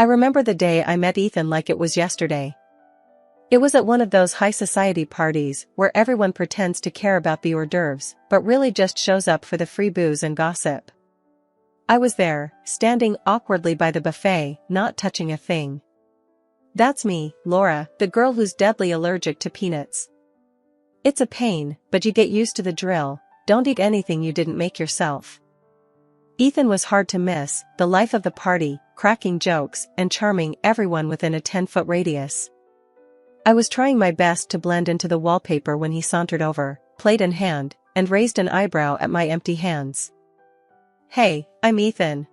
I remember the day I met Ethan like it was yesterday. It was at one of those high society parties where everyone pretends to care about the hors d'oeuvres, but really just shows up for the free booze and gossip. I was there, standing awkwardly by the buffet, not touching a thing. That's me, Laura, the girl who's deadly allergic to peanuts. It's a pain, but you get used to the drill. Don't eat anything you didn't make yourself. Ethan was hard to miss, the life of the party, cracking jokes and charming everyone within a 10-foot radius. I was trying my best to blend into the wallpaper when he sauntered over, plate in hand, and raised an eyebrow at my empty hands. "Hey, I'm Ethan.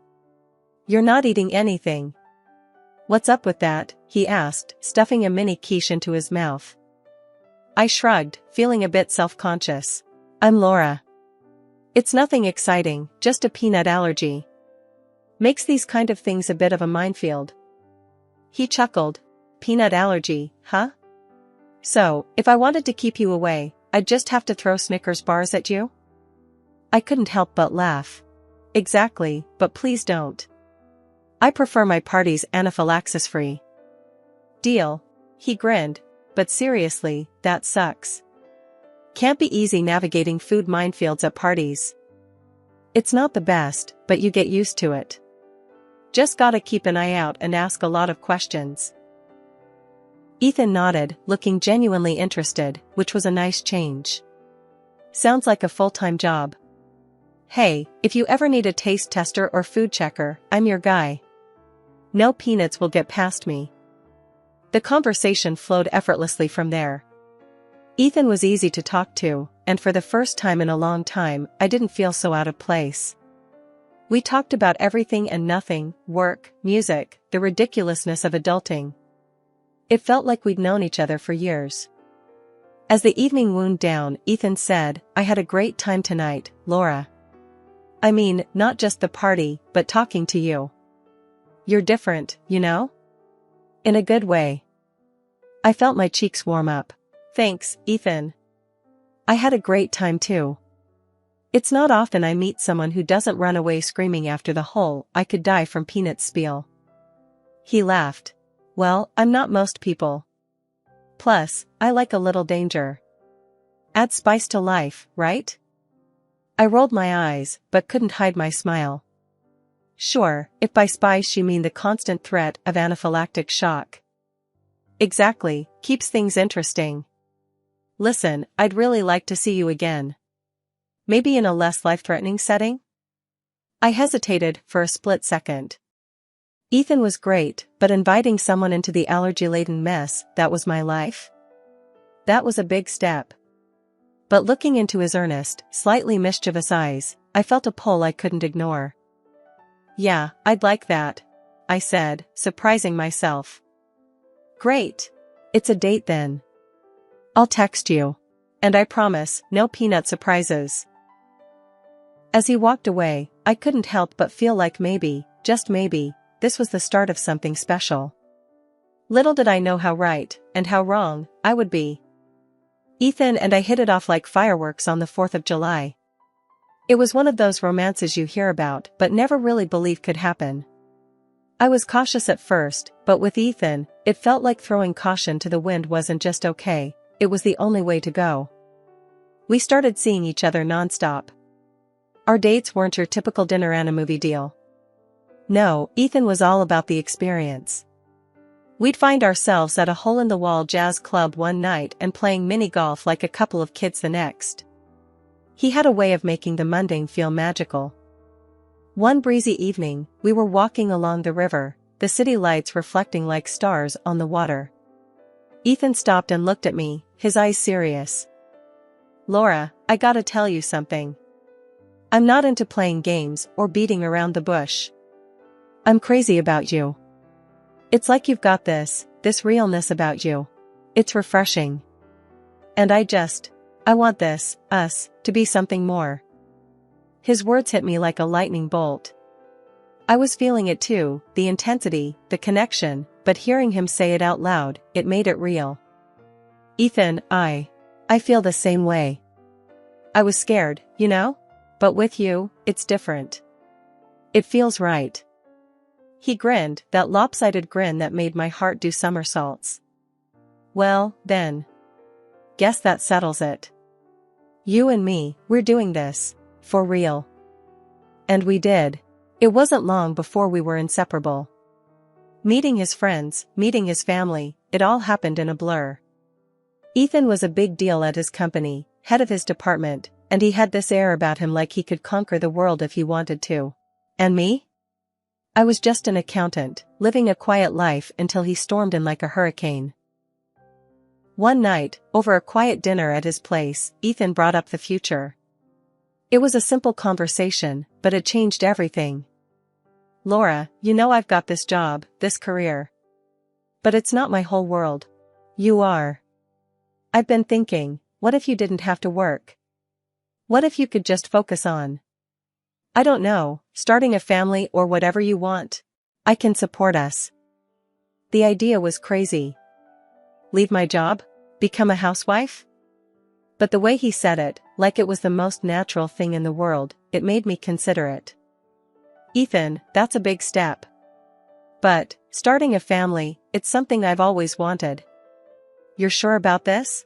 You're not eating anything." "What's up with that?" he asked, stuffing a mini quiche into his mouth. I shrugged, feeling a bit self-conscious. "I'm Laura. It's nothing exciting, just a peanut allergy." Makes these kind of things a bit of a minefield. He chuckled. "Peanut allergy, huh? So, if I wanted to keep you away, I'd just have to throw Snickers bars at you?" I couldn't help but laugh. "Exactly, but please don't. I prefer my parties anaphylaxis-free." "Deal." He grinned. "But seriously, that sucks. Can't be easy navigating food minefields at parties." "It's not the best, but you get used to it. Just gotta keep an eye out and ask a lot of questions." Ethan nodded, looking genuinely interested, which was a nice change. "Sounds like a full-time job." "Hey, if you ever need a taste tester or food checker, I'm your guy. No peanuts will get past me." The conversation flowed effortlessly from there. Ethan was easy to talk to, and for the first time in a long time, I didn't feel so out of place. We talked about everything and nothing, work, music, the ridiculousness of adulting. It felt like we'd known each other for years. As the evening wound down, Ethan said, "I had a great time tonight, Laura. I mean, not just the party, but talking to you. You're different, you know? In a good way." I felt my cheeks warm up. "Thanks, Ethan. I had a great time too. It's not often I meet someone who doesn't run away screaming after the whole 'I could die from peanuts' spiel." He laughed. "Well, I'm not most people. Plus, I like a little danger. Add spice to life, right?" I rolled my eyes, but couldn't hide my smile. "Sure, if by spice you mean the constant threat of anaphylactic shock." "Exactly, keeps things interesting. Listen, I'd really like to see you again. Maybe in a less life-threatening setting?" I hesitated for a split second. Ethan was great, but inviting someone into the allergy-laden mess that was my life? That was a big step. But looking into his earnest, slightly mischievous eyes, I felt a pull I couldn't ignore. "Yeah, I'd like that," I said, surprising myself. "Great. It's a date then. I'll text you. And I promise, no peanut surprises." As he walked away, I couldn't help but feel like maybe, just maybe, this was the start of something special. Little did I know how right, and how wrong, I would be. Ethan and I hit it off like fireworks on the 4th of July. It was one of those romances you hear about but never really believe could happen. I was cautious at first, but with Ethan, it felt like throwing caution to the wind wasn't just okay, it was the only way to go. We started seeing each other nonstop. Our dates weren't your typical dinner and a movie deal. No, Ethan was all about the experience. We'd find ourselves at a hole-in-the-wall jazz club one night and playing mini-golf like a couple of kids the next. He had a way of making the mundane feel magical. One breezy evening, we were walking along the river, the city lights reflecting like stars on the water. Ethan stopped and looked at me, his eyes serious. "Laura, I gotta tell you something. I'm not into playing games or beating around the bush. I'm crazy about you. It's like you've got this realness about you. It's refreshing. And I want us, to be something more." His words hit me like a lightning bolt. I was feeling it too, the intensity, the connection, but hearing him say it out loud, it made it real. "Ethan, I feel the same way. I was scared, you know? But with you, it's different. It feels right." He grinned, that lopsided grin that made my heart do somersaults. Well, then. Guess that settles it. You and me, we're doing this. For real. And we did. It wasn't long before we were inseparable. Meeting his friends, meeting his family, it all happened in a blur. Ethan was a big deal at his company, head of his department, and he had this air about him like he could conquer the world if he wanted to. And me? I was just an accountant, living a quiet life until he stormed in like a hurricane. One night, over a quiet dinner at his place, Ethan brought up the future. It was a simple conversation, but it changed everything. Laura, you know I've got this job, this career. But it's not my whole world. You are. I've been thinking, what if you didn't have to work? What if you could just focus on, I don't know, starting a family or whatever you want? I can support us. The idea was crazy. Leave my job? Become a housewife? But the way he said it, like it was the most natural thing in the world, it made me consider it. Ethan, that's a big step. But, starting a family, it's something I've always wanted. You're sure about this?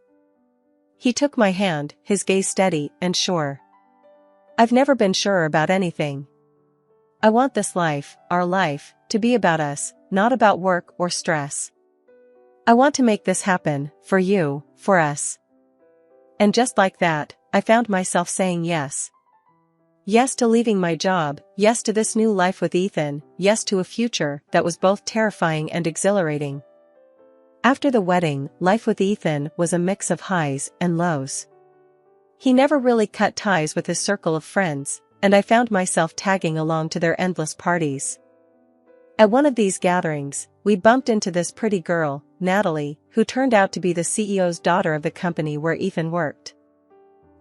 He took my hand, his gaze steady and sure. I've never been sure about anything. I want this life, our life, to be about us, not about work or stress. I want to make this happen, for you, for us. And just like that, I found myself saying yes. Yes to leaving my job, yes to this new life with Ethan, yes to a future that was both terrifying and exhilarating. After the wedding, life with Ethan was a mix of highs and lows. He never really cut ties with his circle of friends, and I found myself tagging along to their endless parties. At one of these gatherings, we bumped into this pretty girl, Natalie, who turned out to be the CEO's daughter of the company where Ethan worked.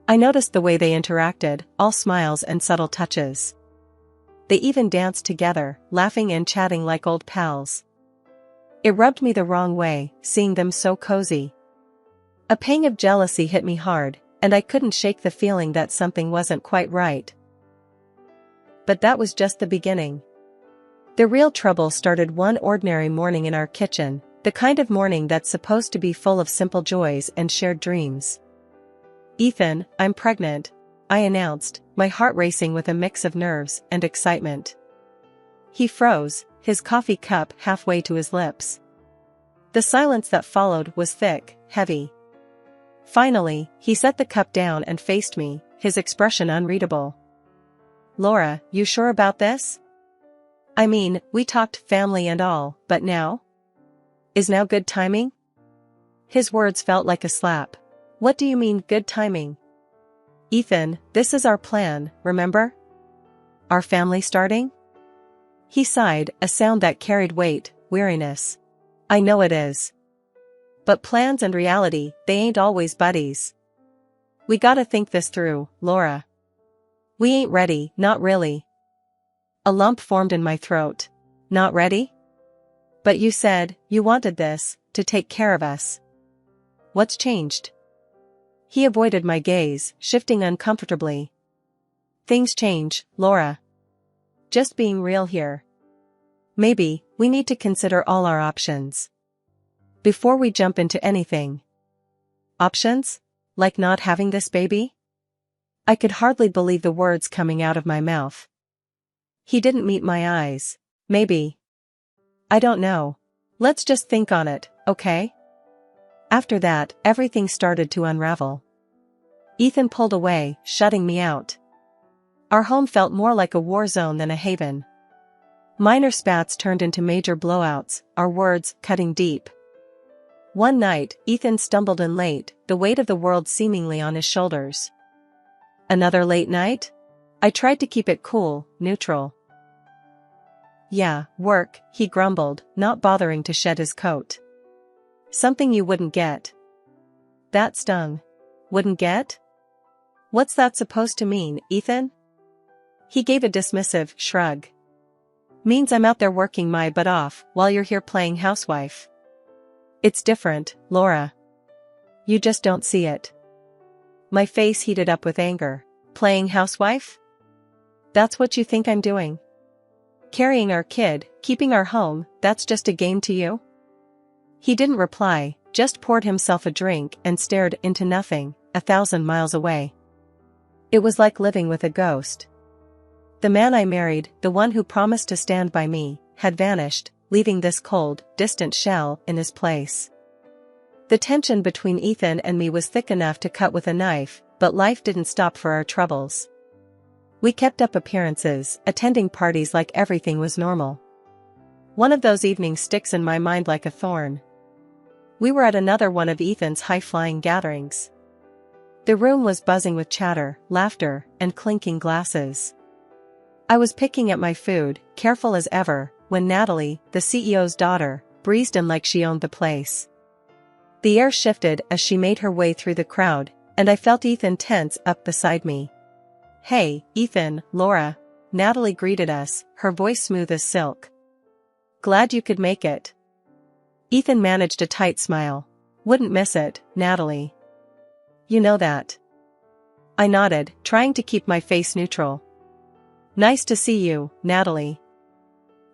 I noticed the way they interacted, all smiles and subtle touches. They even danced together, laughing and chatting like old pals. It rubbed me the wrong way, seeing them so cozy. A pang of jealousy hit me hard, and I couldn't shake the feeling that something wasn't quite right. But that was just the beginning. The real trouble started one ordinary morning in our kitchen, the kind of morning that's supposed to be full of simple joys and shared dreams. Ethan, I'm pregnant, I announced, my heart racing with a mix of nerves and excitement. He froze, his coffee cup halfway to his lips. The silence that followed was thick, heavy. Finally, he set the cup down and faced me, his expression unreadable. Laura, you sure about this? I mean, we talked family and all, but now? Is now good timing? His words felt like a slap. What do you mean, good timing? Ethan, this is our plan, remember? Our family starting? He sighed, a sound that carried weight, weariness. I know it is. But plans and reality, they ain't always buddies. We gotta think this through, Laura. We ain't ready, not really. A lump formed in my throat. Not ready? But you said, you wanted this, to take care of us. What's changed? He avoided my gaze, shifting uncomfortably. Things change, Laura. Just being real here. Maybe, we need to consider all our options. Before we jump into anything. Options? Like not having this baby? I could hardly believe the words coming out of my mouth. He didn't meet my eyes. Maybe. I don't know. Let's just think on it, okay? After that, everything started to unravel. Ethan pulled away, shutting me out. Our home felt more like a war zone than a haven. Minor spats turned into major blowouts, our words cutting deep. One night, Ethan stumbled in late, the weight of the world seemingly on his shoulders. Another late night? I tried to keep it cool, neutral. Yeah, work, he grumbled, not bothering to shed his coat. Something you wouldn't get. That stung. Wouldn't get? What's that supposed to mean, Ethan? He gave a dismissive shrug. Means I'm out there working my butt off while you're here playing housewife. It's different, Laura. You just don't see it. My face heated up with anger. Playing housewife? That's what you think I'm doing? Carrying our kid, keeping our home, that's just a game to you? He didn't reply, just poured himself a drink and stared into nothing, 1,000 miles away. It was like living with a ghost. The man I married, the one who promised to stand by me, had vanished, leaving this cold, distant shell in his place. The tension between Ethan and me was thick enough to cut with a knife, but life didn't stop for our troubles. We kept up appearances, attending parties like everything was normal. One of those evenings sticks in my mind like a thorn. We were at another one of Ethan's high-flying gatherings. The room was buzzing with chatter, laughter, and clinking glasses. I was picking at my food, careful as ever, when Natalie, the CEO's daughter, breezed in like she owned the place. The air shifted as she made her way through the crowd, and I felt Ethan tense up beside me. "Hey, Ethan, Laura," Natalie greeted us, her voice smooth as silk. "Glad you could make it." Ethan managed a tight smile. "Wouldn't miss it, Natalie. You know that." I nodded, trying to keep my face neutral. "Nice to see you, Natalie."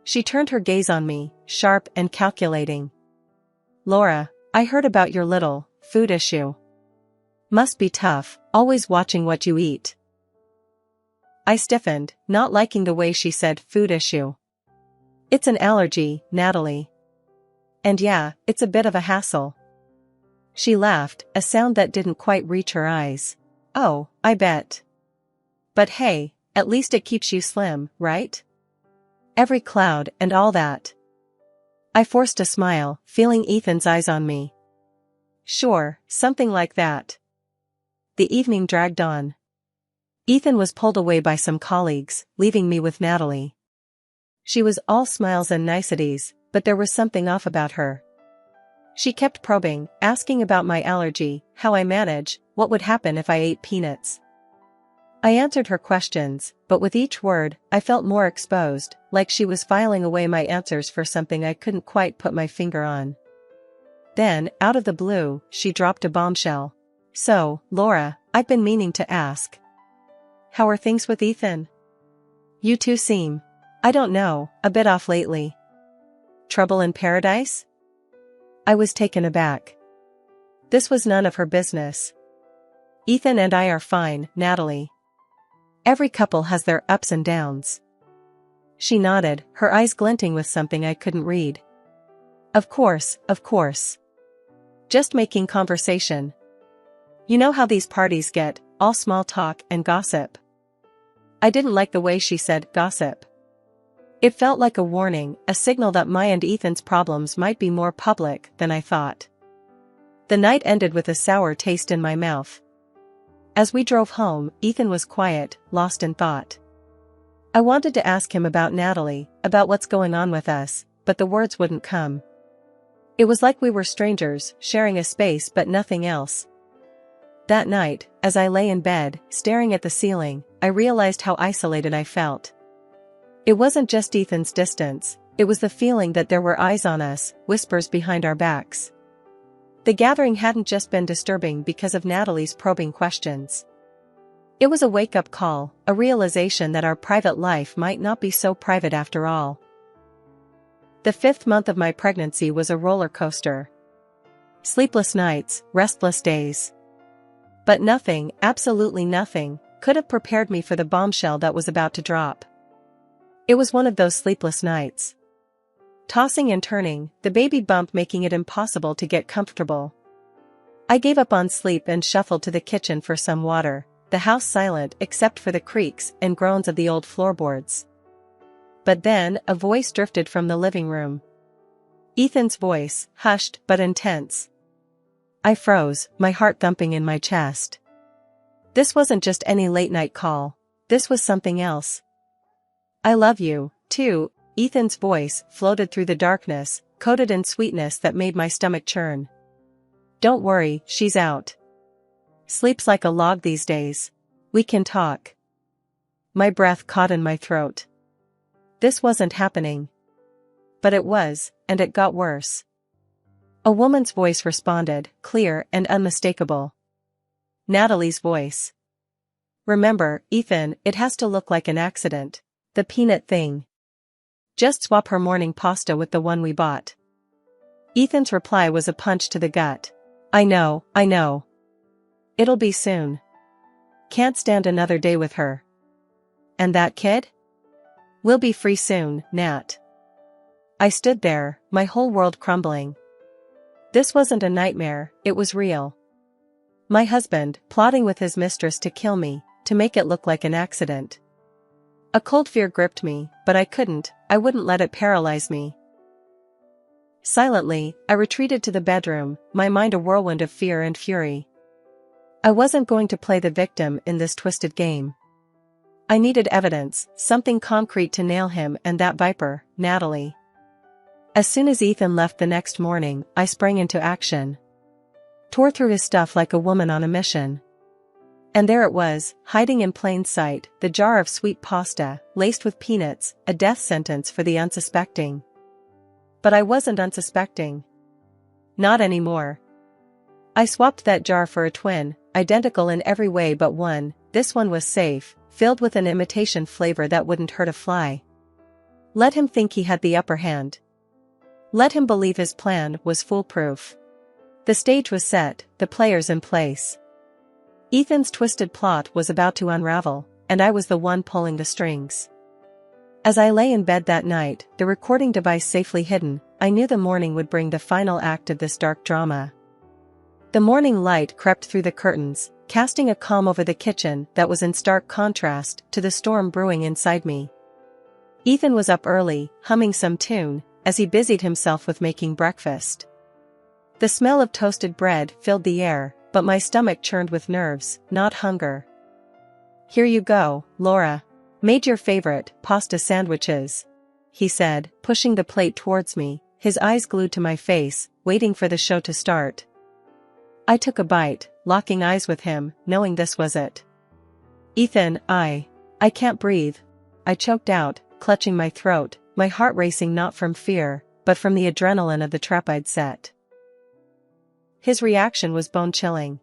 She turned her gaze on me, sharp and calculating. "Laura, I heard about your little food issue. Must be tough, always watching what you eat." I stiffened, not liking the way she said food issue. "It's an allergy, Natalie. And yeah, it's a bit of a hassle." She laughed, a sound that didn't quite reach her eyes. "Oh, I bet. But hey, at least it keeps you slim, right? Every cloud and all that." I forced a smile, feeling Ethan's eyes on me. "Sure, something like that." The evening dragged on. Ethan was pulled away by some colleagues, leaving me with Natalie. She was all smiles and niceties, but there was something off about her. She kept probing, asking about my allergy, how I manage, what would happen if I ate peanuts. I answered her questions, but with each word, I felt more exposed, like she was filing away my answers for something I couldn't quite put my finger on. Then, out of the blue, she dropped a bombshell. "So, Laura, I've been meaning to ask. How are things with Ethan? You two seem, I don't know, a bit off lately. Trouble in paradise?" I was taken aback. This was none of her business. "Ethan and I are fine, Natalie. Every couple has their ups and downs." She nodded, her eyes glinting with something I couldn't read. Of course. Just making conversation. You know how these parties get, all small talk and gossip." I didn't like the way she said gossip. It felt like a warning, a signal that my and Ethan's problems might be more public than I thought. The night ended with a sour taste in my mouth. As we drove home, Ethan was quiet, lost in thought. I wanted to ask him about Natalie, about what's going on with us, but the words wouldn't come. It was like we were strangers, sharing a space but nothing else. That night, as I lay in bed, staring at the ceiling, I realized how isolated I felt. It wasn't just Ethan's distance, it was the feeling that there were eyes on us, whispers behind our backs. The gathering hadn't just been disturbing because of Natalie's probing questions. It was a wake-up call, a realization that our private life might not be so private after all. The 5th month of my pregnancy was a roller coaster. Sleepless nights, restless days. But nothing, absolutely nothing, could have prepared me for the bombshell that was about to drop. It was one of those sleepless nights. Tossing and turning, the baby bump making it impossible to get comfortable. I gave up on sleep and shuffled to the kitchen for some water, the house silent except for the creaks and groans of the old floorboards. But then, a voice drifted from the living room. Ethan's voice, hushed but intense. I froze, my heart thumping in my chest. This wasn't just any late-night call. This was something else. "I love you, too," Ethan's voice floated through the darkness, coated in sweetness that made my stomach churn. "Don't worry, she's out. Sleeps like a log these days. We can talk." My breath caught in my throat. This wasn't happening. But it was, and it got worse. A woman's voice responded, clear and unmistakable. Natalie's voice. "Remember, Ethan, it has to look like an accident. The peanut thing. Just swap her morning pasta with the one we bought. Ethan's reply was a punch to the gut. I know. It'll be soon. Can't stand another day with her. And that kid? We'll be free soon, Nat. I stood there, my whole world crumbling. This wasn't a nightmare, it was real. My husband, plotting with his mistress to kill me, to make it look like an accident. A cold fear gripped me, but I wouldn't let it paralyze me. Silently, I retreated to the bedroom, my mind a whirlwind of fear and fury. I wasn't going to play the victim in this twisted game. I needed evidence, something concrete to nail him and that viper, Natalie. As soon as Ethan left the next morning, I sprang into action. Tore through his stuff like a woman on a mission. And there it was, hiding in plain sight, the jar of sweet pasta, laced with peanuts, a death sentence for the unsuspecting. But I wasn't unsuspecting. Not anymore. I swapped that jar for a twin, identical in every way but one. This one was safe, filled with an imitation flavor that wouldn't hurt a fly. Let him think he had the upper hand. Let him believe his plan was foolproof. The stage was set, the players in place. Ethan's twisted plot was about to unravel, and I was the one pulling the strings. As I lay in bed that night, the recording device safely hidden, I knew the morning would bring the final act of this dark drama. The morning light crept through the curtains, casting a calm over the kitchen that was in stark contrast to the storm brewing inside me. Ethan was up early, humming some tune, as he busied himself with making breakfast. The smell of toasted bread filled the air, but my stomach churned with nerves, not hunger. Here you go, Laura. Made your favorite pasta sandwiches, he said, pushing the plate towards me, his eyes glued to my face, waiting for the show to start. I took a bite, locking eyes with him, knowing this was it. Ethan, I can't breathe. I choked out, clutching my throat, my heart racing not from fear, but from the adrenaline of the trap I'd set. His reaction was bone-chilling.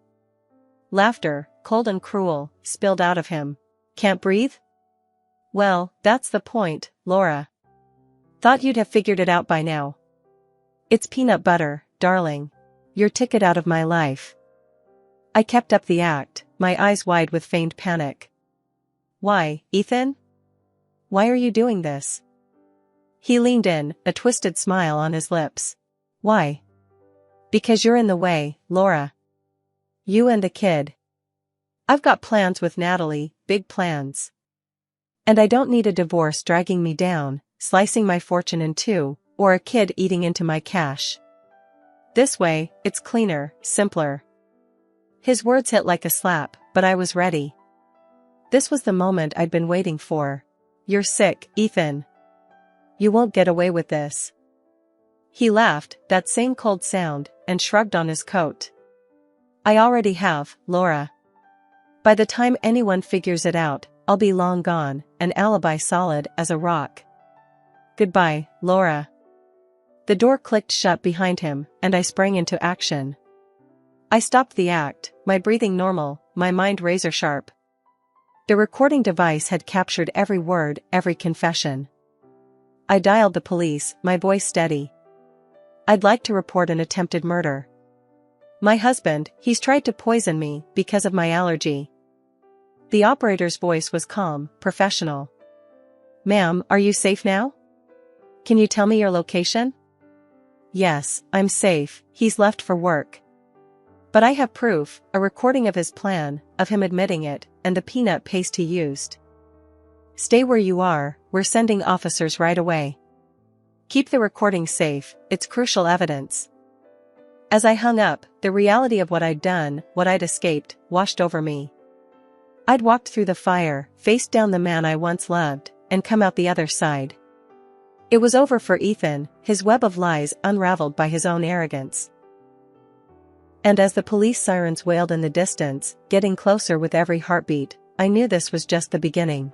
Laughter, cold and cruel, spilled out of him. Can't breathe? Well, that's the point, Laura. Thought you'd have figured it out by now. It's peanut butter, darling. Your ticket out of my life. I kept up the act, my eyes wide with feigned panic. Why, Ethan? Why are you doing this? He leaned in, a twisted smile on his lips. Why? Because you're in the way, Laura. You and the kid. I've got plans with Natalie, big plans. And I don't need a divorce dragging me down, slicing my fortune in two, or a kid eating into my cash. This way, it's cleaner, simpler. His words hit like a slap, but I was ready. This was the moment I'd been waiting for. You're sick, Ethan. You won't get away with this. He laughed, that same cold sound, and shrugged on his coat. I already have, Laura. By the time anyone figures it out, I'll be long gone, an alibi solid as a rock. Goodbye, Laura. The door clicked shut behind him, and I sprang into action. I stopped the act, my breathing normal, my mind razor-sharp. The recording device had captured every word, every confession. I dialed the police, my voice steady. I'd like to report an attempted murder. My husband, he's tried to poison me because of my allergy. The operator's voice was calm, professional. Ma'am, are you safe now? Can you tell me your location? Yes, I'm safe, he's left for work. But I have proof, a recording of his plan, of him admitting it, and the peanut paste he used. Stay where you are, we're sending officers right away. Keep the recording safe, it's crucial evidence. As I hung up, the reality of what I'd done, what I'd escaped, washed over me. I'd walked through the fire, faced down the man I once loved, and come out the other side. It was over for Ethan, his web of lies unraveled by his own arrogance. And as the police sirens wailed in the distance, getting closer with every heartbeat, I knew this was just the beginning.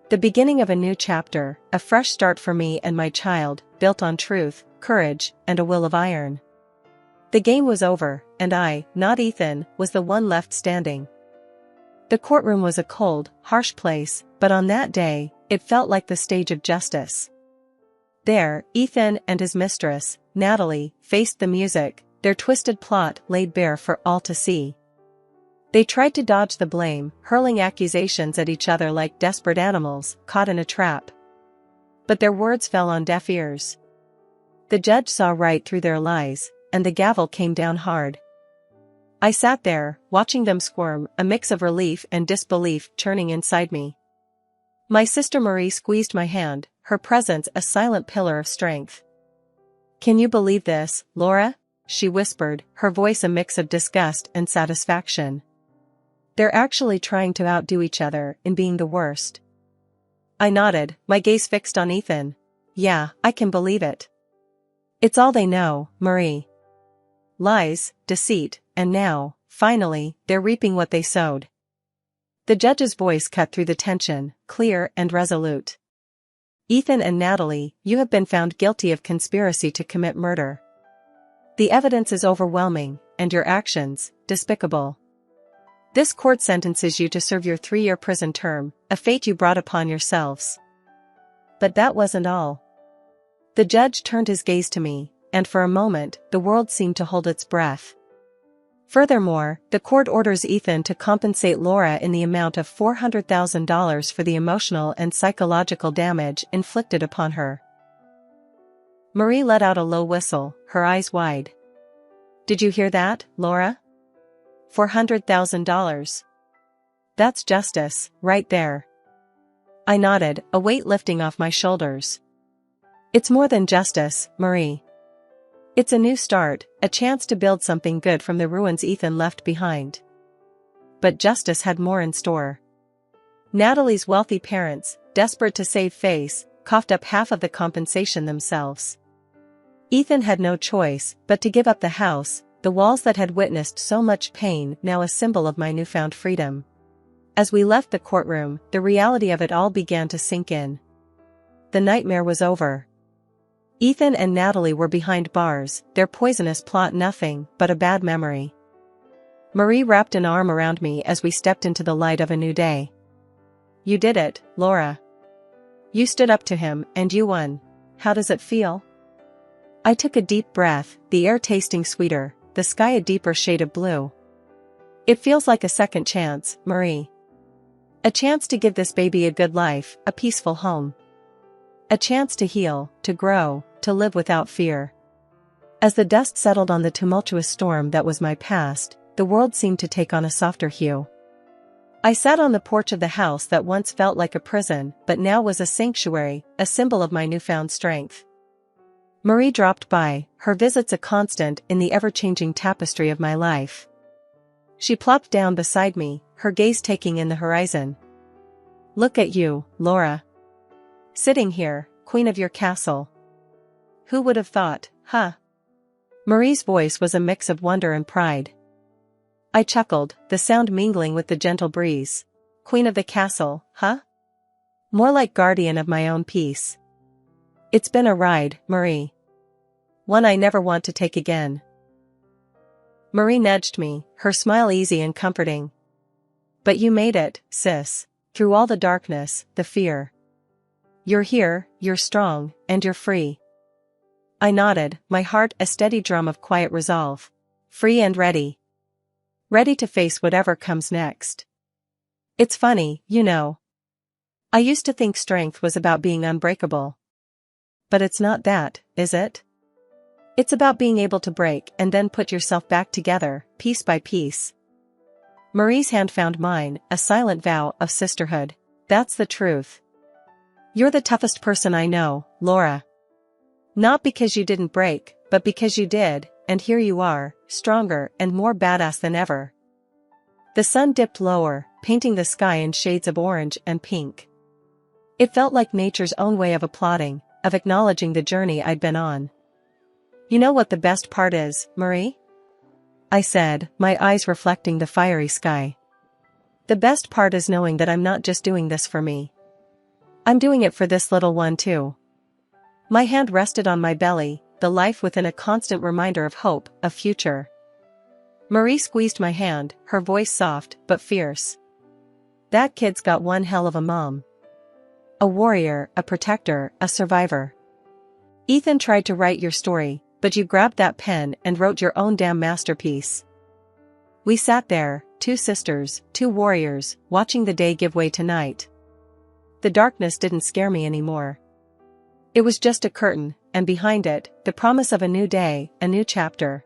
The beginning of a new chapter, a fresh start for me and my child, built on truth, courage, and a will of iron. The game was over, and I, not Ethan, was the one left standing. The courtroom was a cold, harsh place, but on that day, it felt like the stage of justice. There, Ethan and his mistress, Natalie, faced the music, their twisted plot laid bare for all to see. They tried to dodge the blame, hurling accusations at each other like desperate animals caught in a trap. But their words fell on deaf ears. The judge saw right through their lies, and the gavel came down hard. I sat there, watching them squirm, a mix of relief and disbelief churning inside me. My sister Marie squeezed my hand, her presence a silent pillar of strength. "Can you believe this, Laura?" she whispered, her voice a mix of disgust and satisfaction. "They're actually trying to outdo each other in being the worst." I nodded, my gaze fixed on Ethan. "Yeah, I can believe it. It's all they know, Marie. Lies, deceit, and now, finally, they're reaping what they sowed." The judge's voice cut through the tension, clear and resolute. "Ethan and Natalie, you have been found guilty of conspiracy to commit murder. The evidence is overwhelming, and your actions, despicable. This court sentences you to serve your 3-year prison term, a fate you brought upon yourselves." But that wasn't all. The judge turned his gaze to me, and for a moment, the world seemed to hold its breath. Furthermore, the court orders Ethan to compensate Laura in the amount of $400,000 for the emotional and psychological damage inflicted upon her. Marie let out a low whistle, her eyes wide. "Did you hear that, Laura? $400,000. That's justice, right there." I nodded, a weight lifting off my shoulders. "It's more than justice, Marie. It's a new start, a chance to build something good from the ruins Ethan left behind." But justice had more in store. Natalie's wealthy parents, desperate to save face, coughed up half of the compensation themselves. Ethan had no choice but to give up the house, the walls that had witnessed so much pain now a symbol of my newfound freedom. As we left the courtroom, the reality of it all began to sink in. The nightmare was over. Ethan and Natalie were behind bars, their poisonous plot nothing but a bad memory. Marie wrapped an arm around me as we stepped into the light of a new day. "You did it, Laura. You stood up to him and you won. How does it feel?" I took a deep breath, the air tasting sweeter, the sky a deeper shade of blue. "It feels like a second chance, Marie. A chance to give this baby a good life, a peaceful home. A chance to heal, to grow, to live without fear." As the dust settled on the tumultuous storm that was my past, the world seemed to take on a softer hue. I sat on the porch of the house that once felt like a prison, but now was a sanctuary, a symbol of my newfound strength. Marie dropped by, her visits a constant in the ever-changing tapestry of my life. She plopped down beside me, her gaze taking in the horizon. "Look at you, Laura. Sitting here, queen of your castle. Who would have thought, huh?" Marie's voice was a mix of wonder and pride. I chuckled, the sound mingling with the gentle breeze. "Queen of the castle, huh? More like guardian of my own peace. It's been a ride, Marie. One I never want to take again." Marie nudged me, her smile easy and comforting. "But you made it, sis. Through all the darkness, the fear. You're here, you're strong, and you're free." I nodded, my heart a steady drum of quiet resolve. Free and ready. Ready to face whatever comes next. It's funny, you know. I used to think strength was about being unbreakable. But it's not that, is it? It's about being able to break and then put yourself back together, piece by piece. Marie's hand found mine, a silent vow of sisterhood. "That's the truth. You're the toughest person I know, Laura. Not because you didn't break, but because you did, and here you are, stronger and more badass than ever." The sun dipped lower, painting the sky in shades of orange and pink. It felt like nature's own way of applauding, of acknowledging the journey I'd been on. "You know what the best part is, Marie?" I said, my eyes reflecting the fiery sky. "The best part is knowing that I'm not just doing this for me. I'm doing it for this little one too." My hand rested on my belly, the life within a constant reminder of hope, of future. Marie squeezed my hand, her voice soft but fierce. "That kid's got one hell of a mom. A warrior, a protector, a survivor. Ethan tried to write your story, but you grabbed that pen and wrote your own damn masterpiece. We sat there, two sisters, two warriors, watching the day give way to night. The darkness didn't scare me anymore. It was just a curtain, and behind it, the promise of a new day, a new chapter.